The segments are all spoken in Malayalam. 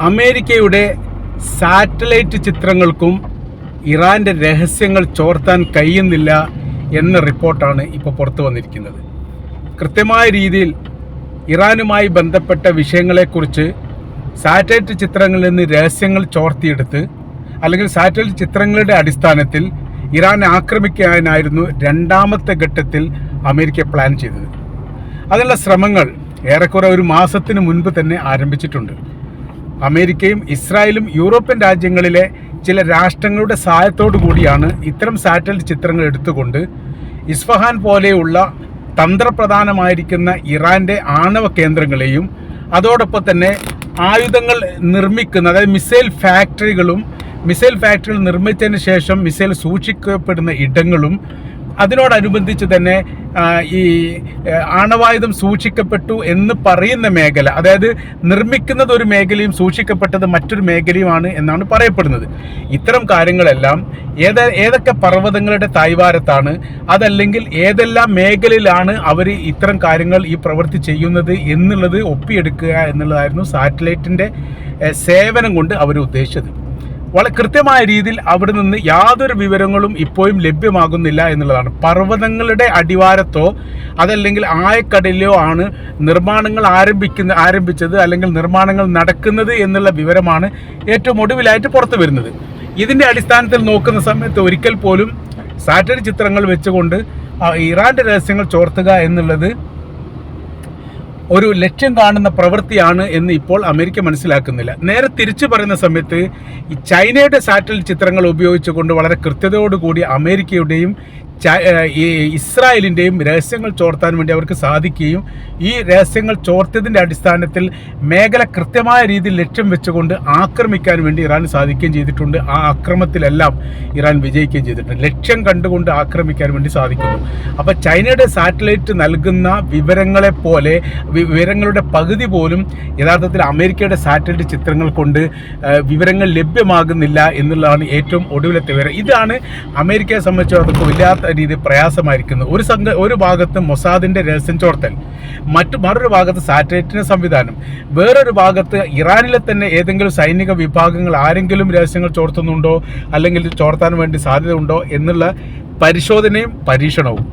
അമേരിക്കയുടെ സാറ്റലൈറ്റ് ചിത്രങ്ങൾക്കും ഇറാൻ്റെ രഹസ്യങ്ങൾ ചോർത്താൻ കഴിയുന്നില്ല എന്ന റിപ്പോർട്ടാണ് ഇപ്പോൾ പുറത്തു വന്നിരിക്കുന്നത്. കൃത്യമായ രീതിയിൽ ഇറാനുമായി ബന്ധപ്പെട്ട വിഷയങ്ങളെക്കുറിച്ച് സാറ്റലൈറ്റ് ചിത്രങ്ങളിൽ നിന്ന് രഹസ്യങ്ങൾ ചോർത്തിയെടുത്ത് അല്ലെങ്കിൽ സാറ്റലൈറ്റ് ചിത്രങ്ങളുടെ അടിസ്ഥാനത്തിൽ ഇറാനെ ആക്രമിക്കാനായിരുന്നു രണ്ടാമത്തെ ഘട്ടത്തിൽ അമേരിക്ക പ്ലാൻ ചെയ്തത്. അതിനുള്ള ശ്രമങ്ങൾ ഏറെക്കുറെ ഒരു മാസത്തിന് മുൻപ് തന്നെ ആരംഭിച്ചിട്ടുണ്ട്. അമേരിക്കയും ഇസ്രായേലും യൂറോപ്യൻ രാജ്യങ്ങളിലെ ചില രാഷ്ട്രങ്ങളുടെ സഹായത്തോടു കൂടിയാണ് ഇത്തരം സാറ്റലൈറ്റ് ചിത്രങ്ങൾ എടുത്തുകൊണ്ട് ഇസ്ഫഹാൻ പോലെയുള്ള തന്ത്രപ്രധാനമായിരിക്കുന്ന ഇറാൻ്റെ ആണവ കേന്ദ്രങ്ങളെയും അതോടൊപ്പം തന്നെ ആയുധങ്ങൾ നിർമ്മിക്കുന്ന, അതായത് മിസൈൽ ഫാക്ടറികൾ നിർമ്മിച്ചതിന് ശേഷം മിസൈൽ സൂക്ഷിക്കപ്പെടുന്ന ഇടങ്ങളും അതിനോടനുബന്ധിച്ച് തന്നെ ഈ ആണവായുധം സൂക്ഷിക്കപ്പെട്ടു എന്ന് പറയുന്ന മേഖല, അതായത് നിർമ്മിക്കുന്നത് ഒരു മേഖലയും സൂക്ഷിക്കപ്പെട്ടത് മറ്റൊരു മേഖലയുമാണ് എന്നാണ് പറയപ്പെടുന്നത്. ഇത്തരം കാര്യങ്ങളെല്ലാം ഏതൊക്കെ പർവ്വതങ്ങളുടെ തായ്വാരത്താണ്, അതല്ലെങ്കിൽ ഏതെല്ലാം മേഖലയിലാണ് അവർ ഇത്തരം കാര്യങ്ങൾ ഈ പ്രവൃത്തി ചെയ്യുന്നത് എന്നുള്ളത് ഒപ്പിയെടുക്കുക എന്നുള്ളതായിരുന്നു സാറ്റലൈറ്റിൻ്റെ സേവനം കൊണ്ട് അവർ ഉദ്ദേശിച്ചത്. വളരെ കൃത്യമായ രീതിയിൽ അവിടെ നിന്ന് യാതൊരു വിവരങ്ങളും ഇപ്പോഴും ലഭ്യമാകുന്നില്ല എന്നുള്ളതാണ്. പർവ്വതങ്ങളുടെ അടിവാരത്തോ അതല്ലെങ്കിൽ ആഴക്കടലിലോ ആണ് നിർമ്മാണങ്ങൾ ആരംഭിച്ചത് അല്ലെങ്കിൽ നിർമ്മാണങ്ങൾ നടക്കുന്നത് എന്നുള്ള വിവരമാണ് ഏറ്റവും ഒടുവിലായിട്ട് പുറത്തു വരുന്നത്. ഇതിൻ്റെ അടിസ്ഥാനത്തിൽ നോക്കുന്ന സമയത്ത് ഒരിക്കൽ പോലും സാറ്റലൈറ്റ് ചിത്രങ്ങൾ വെച്ചുകൊണ്ട് ഇറാൻ്റെ രഹസ്യങ്ങൾ ചോർത്തുക എന്നുള്ളത് ഒരു ലക്ഷ്യം കാണുന്ന പ്രവൃത്തിയാണ് എന്ന് ഇപ്പോൾ അമേരിക്ക മനസ്സിലാക്കുന്നില്ല. നേരെ തിരിച്ചു പറയുന്ന സമയത്ത് ഈ ചൈനയുടെ സാറ്റലൈറ്റ് ചിത്രങ്ങൾ ഉപയോഗിച്ചുകൊണ്ട് വളരെ കൃത്യതയോടുകൂടി അമേരിക്കയുടെയും ഇസ്രായേലിൻ്റെയും രഹസ്യങ്ങൾ ചോർത്താൻ വേണ്ടി അവർക്ക് സാധിക്കുകയും ഈ രഹസ്യങ്ങൾ ചോർത്തിയതിൻ്റെ അടിസ്ഥാനത്തിൽ മേഖല കൃത്യമായ രീതിയിൽ ലക്ഷ്യം വെച്ചുകൊണ്ട് ആക്രമിക്കാൻ വേണ്ടി ഇറാന് സാധിക്കുകയും ചെയ്തിട്ടുണ്ട്. ആ ആക്രമണത്തിലെല്ലാം ഇറാൻ വിജയിക്കുകയും ചെയ്തിട്ടുണ്ട്. ലക്ഷ്യം കണ്ടുകൊണ്ട് ആക്രമിക്കാൻ വേണ്ടി സാധിക്കുന്നു. അപ്പോൾ ചൈനയുടെ സാറ്റലൈറ്റ് നൽകുന്ന വിവരങ്ങളെപ്പോലെ വിവരങ്ങളുടെ പകുതി പോലും യഥാർത്ഥത്തിൽ അമേരിക്കയുടെ സാറ്റലൈറ്റ് ചിത്രങ്ങൾ കൊണ്ട് വിവരങ്ങൾ ലഭ്യമാകുന്നില്ല എന്നുള്ളതാണ് ഏറ്റവും ഒടുവിലത്തെ വിവരം. ഇതാണ് അമേരിക്കയെ സംബന്ധിച്ചിടത്തോളം വല്ലാത്ത രീതി പ്രയാസമായിരിക്കുന്നു. ഒരു ഭാഗത്ത് മൊസാദിന്റെ രഹസ്യം ചോർത്തൽ, മറ്റൊരു ഭാഗത്ത് സാറ്റലൈറ്റിന്റെ സംവിധാനം, വേറൊരു ഭാഗത്ത് ഇറാനിലെ തന്നെ ഏതെങ്കിലും സൈനിക വിഭാഗങ്ങൾ ആരെങ്കിലും രഹസ്യങ്ങൾ ചോർത്തുന്നുണ്ടോ അല്ലെങ്കിൽ ചോർത്താൻ വേണ്ടി സാധ്യത ഉണ്ടോ എന്നുള്ള പരിശോധനയും പരീക്ഷണവും.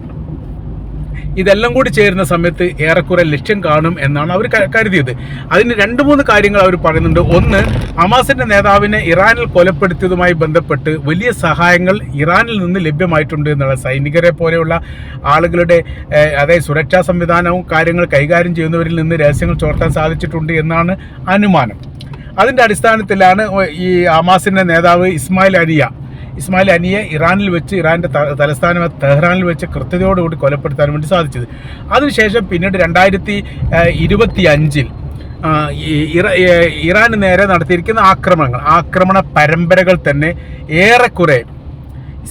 ഇതെല്ലാം കൂടി ചേരുന്ന സമയത്ത് ഏറെക്കുറെ ലക്ഷ്യം കാണും എന്നാണ് അവർ കരുതിയത്. അതിന് 2-3 കാര്യങ്ങൾ അവർ പറയുന്നുണ്ട്. ഒന്ന്, ഹമാസിന്റെ നേതാവിനെ ഇറാനിൽ കൊലപ്പെടുത്തിയതുമായി ബന്ധപ്പെട്ട് വലിയ സഹായങ്ങൾ ഇറാനിൽ നിന്ന് ലഭ്യമായിട്ടുണ്ട് എന്നുള്ള, സൈനികരെ പോലെയുള്ള ആളുകളുടെ അതായത് സുരക്ഷാ സംവിധാനവും കാര്യങ്ങൾ കൈകാര്യം ചെയ്യുന്നവരിൽ നിന്ന് രഹസ്യങ്ങൾ ചോർത്താൻ സാധിച്ചിട്ടുണ്ട് എന്നാണ് അനുമാനം. അതിൻ്റെ അടിസ്ഥാനത്തിലാണ് ഈ ഹമാസിന്റെ നേതാവ് ഇസ്മായിൽ അനിയെ ഇറാനിൽ വെച്ച്, ഇറാൻ്റെ തലസ്ഥാനമായ തെഹ്റാനിൽ വെച്ച് കൃത്യതയോടുകൂടി കൊലപ്പെടുത്താൻ വേണ്ടി സാധിച്ചത്. അതിനുശേഷം പിന്നീട് 2025 ഇറാന് നേരെ നടത്തിയിരിക്കുന്ന ആക്രമണ പരമ്പരകൾ തന്നെ ഏറെക്കുറെ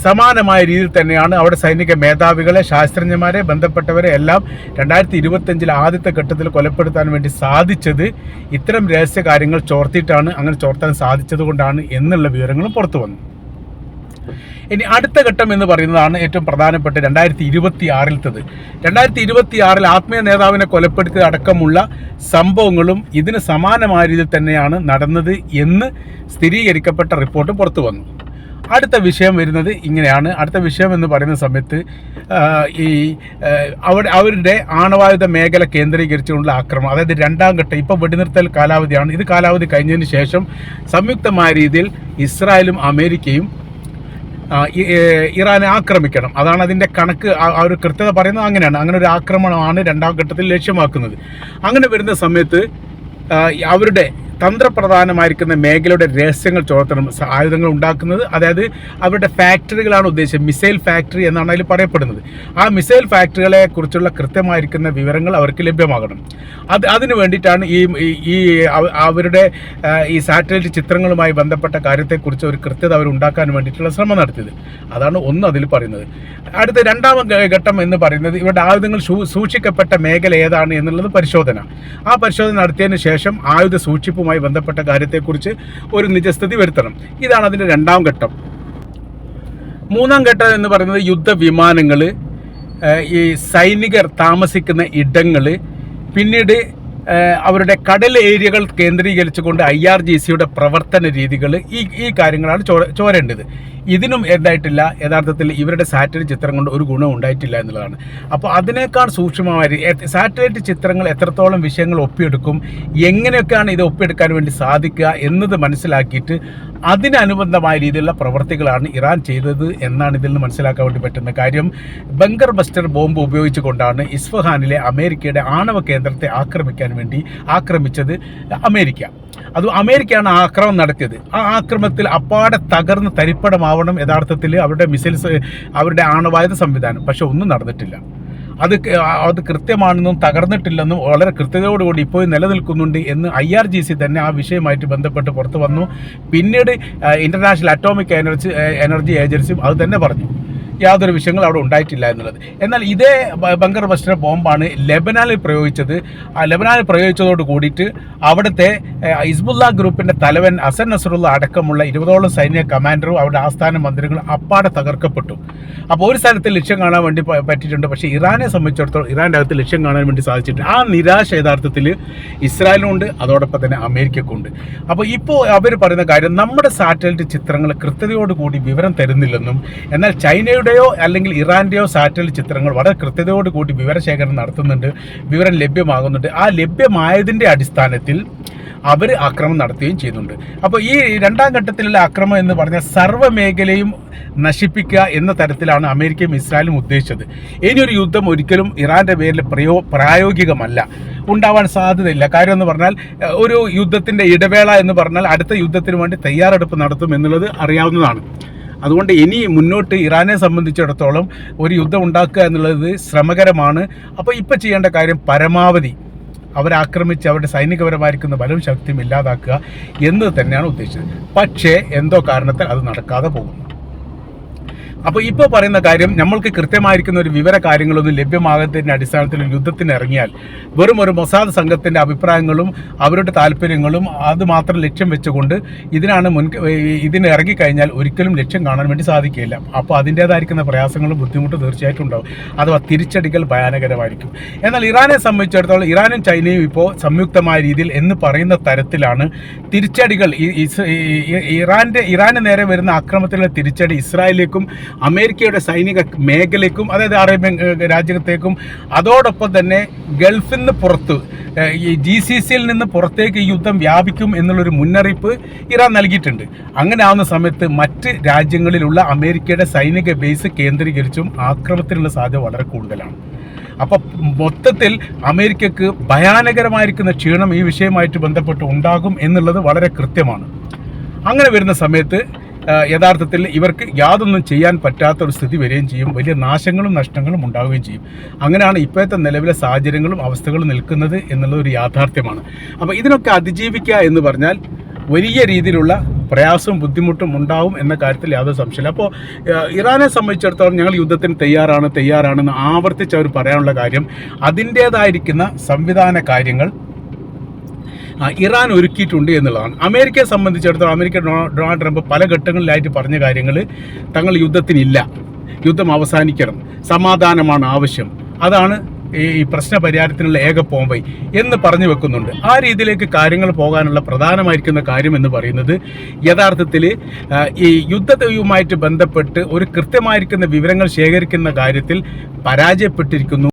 സമാനമായ രീതിയിൽ തന്നെയാണ്. അവിടെ സൈനിക മേധാവികളെ, ശാസ്ത്രജ്ഞന്മാരെ, ബന്ധപ്പെട്ടവരെ എല്ലാം 2025 ആദ്യത്തെ ഘട്ടത്തിൽ കൊലപ്പെടുത്താൻ വേണ്ടി സാധിച്ചത് ഇത്തരം രഹസ്യ കാര്യങ്ങൾ ചോർത്തിയിട്ടാണ്. അങ്ങനെ ചോർത്താൻ സാധിച്ചത് കൊണ്ടാണ് എന്നുള്ള വിവരങ്ങളും പുറത്തു വന്നു. ഇനി അടുത്ത ഘട്ടം എന്ന് പറയുന്നതാണ് ഏറ്റവും പ്രധാനപ്പെട്ട 2026-ലേത്. 2026 ആത്മീയ നേതാവിനെ കൊലപ്പെടുത്തിയ അടക്കമുള്ള സംഭവങ്ങളും ഇതിന് സമാനമായ രീതിയിൽ തന്നെയാണ് നടന്നത് എന്ന് സ്ഥിരീകരിക്കപ്പെട്ട റിപ്പോർട്ട് പുറത്തു വന്നു. അടുത്ത വിഷയം വരുന്നത് ഇങ്ങനെയാണ്. അടുത്ത വിഷയം എന്ന് പറയുന്ന സമയത്ത് അവരുടെ ആണവായുധ മേഖല കേന്ദ്രീകരിച്ചുകൊണ്ടുള്ള ആക്രമണം, അതായത് രണ്ടാം ഘട്ടം. ഇപ്പോൾ വെടിനിർത്തൽ കാലാവധിയാണ്. ഇത് കാലാവധി കഴിഞ്ഞതിന് ശേഷം സംയുക്തമായ രീതിയിൽ ഇസ്രായേലും അമേരിക്കയും ഇറാനെ ആക്രമിക്കണം. അതാണ് അതിൻ്റെ കണക്ക്. ആ ഒരു കൃത്യത പറയുന്നത് അങ്ങനെയാണ്. അങ്ങനെ ഒരു ആക്രമണമാണ് രണ്ടാം ഘട്ടത്തിൽ ലക്ഷ്യമാക്കുന്നത്. അങ്ങനെ വരുന്ന സമയത്ത് അവരുടെ തന്ത്രപ്രധാനമായിരിക്കുന്ന മേഖലയുടെ രഹസ്യങ്ങൾ ചോർത്തണം. ആയുധങ്ങൾ ഉണ്ടാക്കുന്നത്, അതായത് അവരുടെ ഫാക്ടറികളാണ് ഉദ്ദേശിച്ചത്. മിസൈൽ ഫാക്ടറി എന്നാണ് അതിൽ പറയപ്പെടുന്നത്. ആ മിസൈൽ ഫാക്ടറികളെ കുറിച്ചുള്ള കൃത്യമായിരിക്കുന്ന വിവരങ്ങൾ അവർക്ക് ലഭ്യമാകണം. അതിനു വേണ്ടിയിട്ടാണ് അവരുടെ ഈ സാറ്റലൈറ്റ് ചിത്രങ്ങളുമായി ബന്ധപ്പെട്ട കാര്യത്തെക്കുറിച്ച് ഒരു കൃത്യത അവർ ഉണ്ടാക്കാൻ വേണ്ടിയിട്ടുള്ള ശ്രമം നടത്തിയത്. അതാണ് ഒന്ന് അതിൽ പറയുന്നത്. അടുത്ത രണ്ടാമത്തെ ഘട്ടം എന്ന് പറയുന്നത് ഇവരുടെ ആയുധങ്ങൾ സൂക്ഷിക്കപ്പെട്ട മേഖല ഏതാണ് എന്നുള്ളത് പരിശോധന. ആ പരിശോധന നടത്തിയതിന് ശേഷം ആയുധ സൂക്ഷിപ്പുമായി ബന്ധപ്പെട്ട കാര്യത്തെക്കുറിച്ച് ഒരു നിജസ്ഥിതി വരുത്തണം. ഇതാണ് അതിൻ്റെ രണ്ടാം ഘട്ടം. മൂന്നാം ഘട്ടം എന്ന് പറയുന്നത് യുദ്ധവിമാനങ്ങൾ, ഈ സൈനികർ താമസിക്കുന്ന ഇടങ്ങൾ, പിന്നീട് അവരുടെ കടൽ ഏരിയകൾ കേന്ദ്രീകരിച്ചുകൊണ്ട് IRGCയുടെ പ്രവർത്തന രീതികൾ ഈ കാര്യങ്ങളാണ് ചോരേണ്ടത്. ഇതിനും എന്തായിട്ടില്ല, യഥാർത്ഥത്തിൽ ഇവരുടെ സാറ്റലൈറ്റ് ചിത്രം കൊണ്ട് ഒരു ഗുണം ഉണ്ടായിട്ടില്ല എന്നുള്ളതാണ്. അപ്പോൾ അതിനേക്കാൾ സൂക്ഷ്മമായി സാറ്റലൈറ്റ് ചിത്രങ്ങൾ എത്രത്തോളം വിഷയങ്ങൾ ഒപ്പിയെടുക്കും, എങ്ങനെയൊക്കെയാണ് ഇത് ഒപ്പിയെടുക്കാൻ വേണ്ടി സാധിക്കുക എന്നത് മനസ്സിലാക്കിയിട്ട് അതിനനുബന്ധമായ രീതിയിലുള്ള പ്രവർത്തികളാണ് ഇറാൻ ചെയ്തത് എന്നാണ് ഇതിൽ നിന്ന് മനസ്സിലാക്കാൻ വേണ്ടി പറ്റുന്ന കാര്യം. ബങ്കർ ബസ്റ്റർ ബോംബ് ഉപയോഗിച്ചുകൊണ്ടാണ് ഇസ്ഫഹാനിലെ അമേരിക്കയുടെ ആണവ കേന്ദ്രത്തെ ആക്രമിച്ചത് അമേരിക്ക. അത് അമേരിക്കയാണ് ആ ആക്രമണം നടത്തിയത്. ആ ആക്രമണത്തിൽ അപ്പാടെ തകർന്ന് തരിപ്പടമാവണം യഥാർത്ഥത്തിൽ അവരുടെ മിസൈൽസ്, അവരുടെ ആണവായുധ സംവിധാനം. പക്ഷെ ഒന്നും നടന്നിട്ടില്ല. അത് കൃത്യമാണെന്നും തകർന്നിട്ടില്ലെന്നും വളരെ കൃത്യതയോടുകൂടി ഇപ്പോൾ നിലനിൽക്കുന്നുണ്ട് എന്ന് IRGC തന്നെ ആ വിഷയമായിട്ട് ബന്ധപ്പെട്ട് പുറത്തു വന്നു. പിന്നീട് ഇൻ്റർനാഷണൽ അറ്റോമിക് എനർജി ഏജൻസിയും അത് തന്നെ പറഞ്ഞു, യാതൊരു വിഷയങ്ങൾ അവിടെ ഉണ്ടായിട്ടില്ല എന്നുള്ളത്. എന്നാൽ ഇതേ ബങ്കർ ബസ്റ്റർ ബോംബാണ് ലെബനാനിൽ പ്രയോഗിച്ചത്. ആ ലെബനാനിൽ പ്രയോഗിച്ചതോട് കൂടിയിട്ട് അവിടുത്തെ ഹിസ്ബുള്ള ഗ്രൂപ്പിൻ്റെ തലവൻ ഹസൻ നസറുള്ള അടക്കമുള്ള 20ഓളം സൈനിക കമാൻഡറും അവരുടെ ആസ്ഥാന മന്ത്രികളും അപ്പാടെ തകർക്കപ്പെട്ടു. അപ്പോൾ ഒരു സ്ഥലത്ത് ലക്ഷ്യം കാണാൻ വേണ്ടി പറ്റിയിട്ടുണ്ട്. പക്ഷേ ഇറാനെ സംബന്ധിച്ചിടത്തോളം ഇറാൻ്റെ അകത്ത് ലക്ഷ്യം കാണാൻ വേണ്ടി സാധിച്ചിട്ടുണ്ട്. ആ നിരാശ യഥാർത്ഥത്തിൽ ഇസ്രായേലിനുണ്ട്, അതോടൊപ്പം തന്നെ അമേരിക്കക്കുണ്ട്. അപ്പോൾ ഇപ്പോൾ അവർ പറയുന്ന കാര്യം, നമ്മുടെ സാറ്റലൈറ്റ് ചിത്രങ്ങൾ കൃത്യതയോടുകൂടി വിവരം തരുന്നില്ലെന്നും, എന്നാൽ ചൈനയുടെ അല്ലെങ്കിൽ ഇറാന്റെയോ സാറ്റലൈറ്റ് ചിത്രങ്ങൾ വളരെ കൃത്യതയോടുകൂടി വിവരശേഖരണം നടത്തുന്നുണ്ട്, വിവരം ലഭ്യമാകുന്നുണ്ട്. ആ ലഭ്യമായതിൻ്റെ അടിസ്ഥാനത്തിൽ അവർ ആക്രമണം നടത്തുകയും ചെയ്യുന്നുണ്ട്. അപ്പോൾ ഈ രണ്ടാം ഘട്ടത്തിലുള്ള ആക്രമണം എന്ന് പറഞ്ഞാൽ സർവ്വമേഖലയും നശിപ്പിക്കുക എന്ന തരത്തിലാണ് അമേരിക്കയും ഇസ്രായേലും ഉദ്ദേശിച്ചത്. ഇനിയൊരു യുദ്ധം ഒരിക്കലും ഇറാൻ്റെ പേരിൽ പ്രായോഗികമല്ല, ഉണ്ടാവാൻ സാധ്യതയില്ല. കാര്യം എന്ന് പറഞ്ഞാൽ ഒരു യുദ്ധത്തിൻ്റെ ഇടവേള എന്ന് പറഞ്ഞാൽ അടുത്ത യുദ്ധത്തിന് വേണ്ടി തയ്യാറെടുപ്പ് നടത്തും എന്നുള്ളത് അറിയാവുന്നതാണ്. അതുകൊണ്ട് ഇനി മുന്നോട്ട് ഇറാനെ സംബന്ധിച്ചിടത്തോളം ഒരു യുദ്ധം ഉണ്ടാക്കുക എന്നുള്ളത് ശ്രമകരമാണ്. അപ്പോൾ ഇപ്പോൾ ചെയ്യേണ്ട കാര്യം പരമാവധി അവരാക്രമിച്ച് അവരുടെ സൈനികപരമായിരിക്കുന്ന ബലവും ശക്തിയും ഇല്ലാതാക്കുക എന്നത് തന്നെയാണ് ഉദ്ദേശിച്ചത്. പക്ഷേ എന്തോ കാരണത്താൽ അത് നടക്കാതെ പോകുന്നു. അപ്പോൾ ഇപ്പോൾ പറയുന്ന കാര്യം, നമ്മൾക്ക് കൃത്യമായിരിക്കുന്ന ഒരു വിവര കാര്യങ്ങളൊന്നും ലഭ്യമാകാത്തതിൻ്റെ അടിസ്ഥാനത്തിൽ യുദ്ധത്തിന് ഇറങ്ങിയാൽ വെറും ഒരു മൊസാദ് സംഘത്തിൻ്റെ അഭിപ്രായങ്ങളും അവരുടെ താല്പര്യങ്ങളും അത് മാത്രം ലക്ഷ്യം വെച്ചുകൊണ്ട് ഇതിന് ഇറങ്ങിക്കഴിഞ്ഞാൽ ഒരിക്കലും ലക്ഷ്യം കാണാൻ വേണ്ടി സാധിക്കില്ല. അപ്പോൾ അതിൻ്റേതായിരിക്കുന്ന പ്രയാസങ്ങളും ബുദ്ധിമുട്ടും തീർച്ചയായിട്ടും ഉണ്ടാവും. അഥവാ തിരിച്ചടികൾ ഭയാനകരമായിരിക്കും. എന്നാൽ ഇറാനെ സംബന്ധിച്ചിടത്തോളം ഇറാനും ചൈനയും ഇപ്പോൾ സംയുക്തമായ രീതിയിൽ എന്ന് പറയുന്ന തരത്തിലാണ് തിരിച്ചടികൾ. ഇറാന് നേരെ വരുന്ന ആക്രമണത്തിലുള്ള തിരിച്ചടി ഇസ്രായേലിലേക്കും അമേരിക്കയുടെ സൈനിക മേഖലയ്ക്കും, അതായത് അറേബ്യൻ രാജ്യത്തേക്കും, അതോടൊപ്പം തന്നെ ഗൾഫിൽ നിന്ന് പുറത്ത് ഈ GCCയിൽ നിന്ന് പുറത്തേക്ക് ഈ യുദ്ധം വ്യാപിക്കും എന്നുള്ളൊരു മുന്നറിയിപ്പ് ഇറാൻ നൽകിയിട്ടുണ്ട്. അങ്ങനെ ആവുന്ന സമയത്ത് മറ്റ് രാജ്യങ്ങളിലുള്ള അമേരിക്കയുടെ സൈനിക ബേസ് കേന്ദ്രീകരിച്ചും ആക്രമണത്തിനുള്ള സാധ്യത വളരെ കൂടുതലാണ്. അപ്പോൾ മൊത്തത്തിൽ അമേരിക്കക്ക് ഭയാനകരമായിരിക്കുന്ന ക്ഷീണം ഈ വിഷയമായിട്ട് ബന്ധപ്പെട്ട് ഉണ്ടാകും എന്നുള്ളത് വളരെ കൃത്യമാണ്. അങ്ങനെ വരുന്ന സമയത്ത് യഥാർത്ഥത്തിൽ ഇവർക്ക് യാതൊന്നും ചെയ്യാൻ പറ്റാത്ത ഒരു സ്ഥിതി വരികയും ചെയ്യും. വലിയ നാശങ്ങളും നഷ്ടങ്ങളും ഉണ്ടാവുകയും ചെയ്യും. അങ്ങനെയാണ് ഇപ്പോഴത്തെ നിലവിലെ സാഹചര്യങ്ങളും അവസ്ഥകളും നിൽക്കുന്നത് എന്നുള്ള ഒരു യാഥാർത്ഥ്യമാണ്. അപ്പോൾ ഇതിനൊക്കെ അതിജീവിക്കുക എന്ന് പറഞ്ഞാൽ വലിയ രീതിയിലുള്ള പ്രയാസവും ബുദ്ധിമുട്ടും ഉണ്ടാവും എന്ന കാര്യത്തിൽ യാതൊരു സംശയമില്ല. അപ്പോൾ ഇറാനെ സംബന്ധിച്ചിടത്തോളം ഞങ്ങൾ യുദ്ധത്തിന് തയ്യാറാണെന്ന് ആവർത്തിച്ച് അവർ പറയാനുള്ള കാര്യം, അതിൻ്റേതായിരിക്കുന്ന സംവിധാന കാര്യങ്ങൾ ഇറാൻ ഒരുക്കിയിട്ടുണ്ട് എന്നുള്ളതാണ്. അമേരിക്കയെ സംബന്ധിച്ചിടത്തോളം ഡൊണാൾഡ് ട്രംപ് പല ഘട്ടങ്ങളിലായിട്ട് പറഞ്ഞ കാര്യങ്ങൾ, തങ്ങൾ യുദ്ധത്തിനില്ല, യുദ്ധം അവസാനിക്കണം, സമാധാനമാണ് ആവശ്യം, അതാണ് ഈ പ്രശ്ന പരിഹാരത്തിനുള്ള ഏക പോംവഴി എന്ന് പറഞ്ഞു വെക്കുന്നുണ്ട്. ആ രീതിയിലേക്ക് കാര്യങ്ങൾ പോകാനുള്ള പ്രധാനമായിരിക്കുന്ന കാര്യം എന്ന് പറയുന്നത് യഥാർത്ഥത്തിൽ ഈ യുദ്ധവുമായിട്ട് ബന്ധപ്പെട്ട് ഒരു കൃത്യമായിരിക്കുന്ന വിവരങ്ങൾ ശേഖരിക്കുന്ന കാര്യത്തിൽ പരാജയപ്പെട്ടിരിക്കുന്നു.